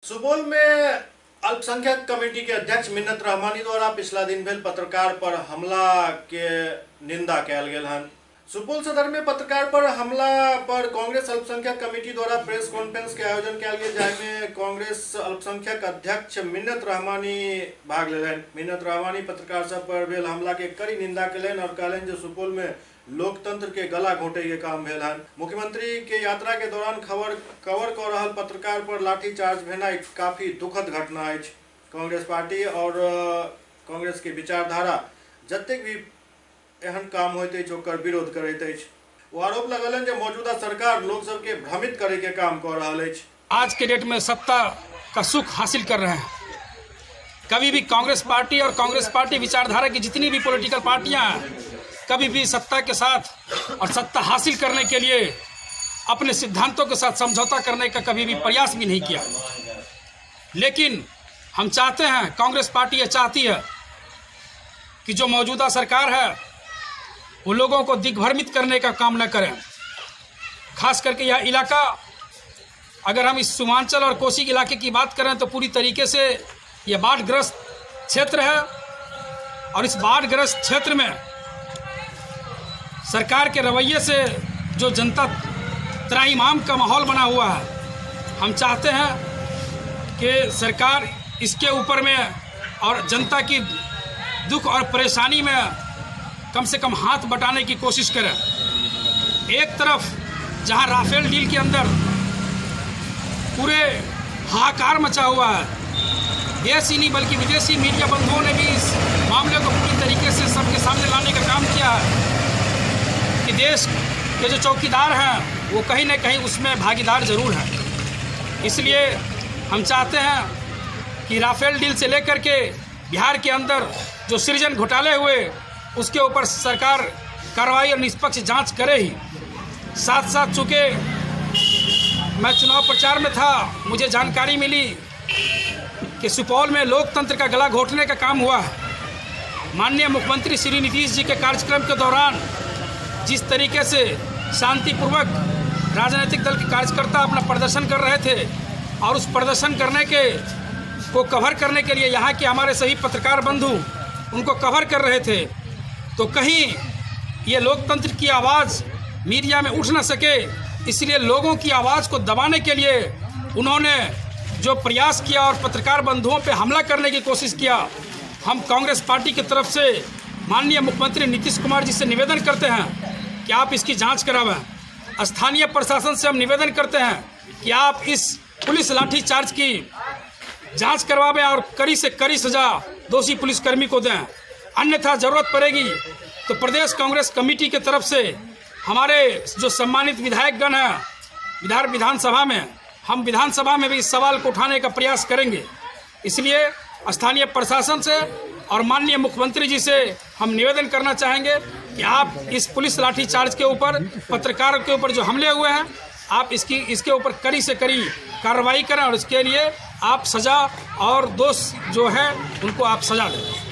सुपौल में अल्पसंख्यक कमेटी के अध्यक्ष मिन्नत रहमानी द्वारा पिछला दिन भेल पत्रकार पर हमला के निंदा कयल गेल हन। सुपौल सदर में पत्रकार पर हमला पर कांग्रेस अल्पसंख्यक कमेटी द्वारा प्रेस कॉन्फ्रेंस के आयोजन कयल गेल, जाहिमे कांग्रेस अल्पसंख्यक अध्यक्ष मिन्नत रहमानी भाग लेलनि। मिन्नत रहमानी पत्रकार सब पर भेल हमला के कड़ी निंदा कयलनि और कहलनि जे सुपौल में लोकतंत्र के गला घोंटे के काम भेल हन। मुख्यमंत्री के यात्रा के दौरान कवर कऽ रहल पत्रकार पर लाठीचार्ज भेनाइ काफी दुखद घटना अछि। कांग्रेस पार्टी और कांग्रेस के विचारधारा जतेक भी एहन काम होइत अछि ओकर विरोध करैत अछि। वो आरोप लगौलनि जे मौजूदा सरकार लोग सबके भ्रमित करे के काम कऽ रहल अछि। आज के डेट में सत्ता का सुख हासिल कर रहे हैं। कभी भी कांग्रेस पार्टी और कांग्रेस पार्टी विचारधारा की जितनी भी पॉलिटिकल पार्टियां हैं, कभी भी सत्ता के साथ और सत्ता हासिल करने के लिए अपने सिद्धांतों के साथ समझौता करने का कभी भी प्रयास भी नहीं किया। लेकिन हम चाहते हैं, कांग्रेस पार्टी ये चाहती है कि जो मौजूदा सरकार है वो लोगों को दिग्भ्रमित करने का काम न करें। खास करके यह इलाका, अगर हम इस सीमांचल और कोसी इलाके की बात करें तो पूरी तरीके से ये बाढ़ग्रस्त क्षेत्र है और इस बाढ़ग्रस्त क्षेत्र में सरकार के रवैये से जो जनता त्राहिमाम का माहौल बना हुआ है, हम चाहते हैं कि सरकार इसके ऊपर में और जनता की दुख और परेशानी में कम से कम हाथ बटाने की कोशिश करें। एक तरफ जहां राफेल डील के अंदर पूरे हाहाकार मचा हुआ है, देश ही नहीं बल्कि विदेशी मीडिया बंधुओं ने भी इस मामले को पूरी तरीके से सबके सामने लाने का काम किया है कि देश के जो चौकीदार हैं वो कहीं ना कहीं उसमें भागीदार जरूर हैं। इसलिए हम चाहते हैं कि राफेल डील से लेकर के बिहार के अंदर जो सृजन घोटाले हुए उसके ऊपर सरकार कार्रवाई और निष्पक्ष जांच करे ही। साथ साथ चूँकि मैं चुनाव प्रचार में था, मुझे जानकारी मिली कि सुपौल में लोकतंत्र का गला घोंटने का काम हुआ है। माननीय मुख्यमंत्री श्री नीतीश जी के कार्यक्रम के दौरान जिस तरीके से शांतिपूर्वक राजनीतिक दल के कार्यकर्ता अपना प्रदर्शन कर रहे थे और उस प्रदर्शन करने को कवर करने के लिए यहाँ के हमारे सभी पत्रकार बंधु उनको कवर कर रहे थे, तो कहीं ये लोकतंत्र की आवाज़ मीडिया में उठ न सके, इसलिए लोगों की आवाज़ को दबाने के लिए उन्होंने जो प्रयास किया और पत्रकार बंधुओं पे हमला करने की कोशिश किया। हम कांग्रेस पार्टी की तरफ से माननीय मुख्यमंत्री नीतीश कुमार जी से निवेदन करते हैं कि आप इसकी जांच करावें। स्थानीय प्रशासन से हम निवेदन करते हैं कि आप इस पुलिस लाठीचार्ज की जांच करवावें और कड़ी से कड़ी सजा दोषी पुलिसकर्मी को दें। अन्यथा ज़रूरत पड़ेगी तो प्रदेश कांग्रेस कमेटी की तरफ से हमारे जो सम्मानित विधायकगण हैं विधानसभा में, हम विधानसभा में भी इस सवाल को उठाने का प्रयास करेंगे। इसलिए स्थानीय प्रशासन से और माननीय मुख्यमंत्री जी से हम निवेदन करना चाहेंगे कि आप इस पुलिस लाठीचार्ज के ऊपर, पत्रकारों के ऊपर जो हमले हुए हैं, आप इसके ऊपर कड़ी से कड़ी कार्रवाई करें और इसके लिए आप सज़ा और दोष जो है उनको आप सज़ा दें।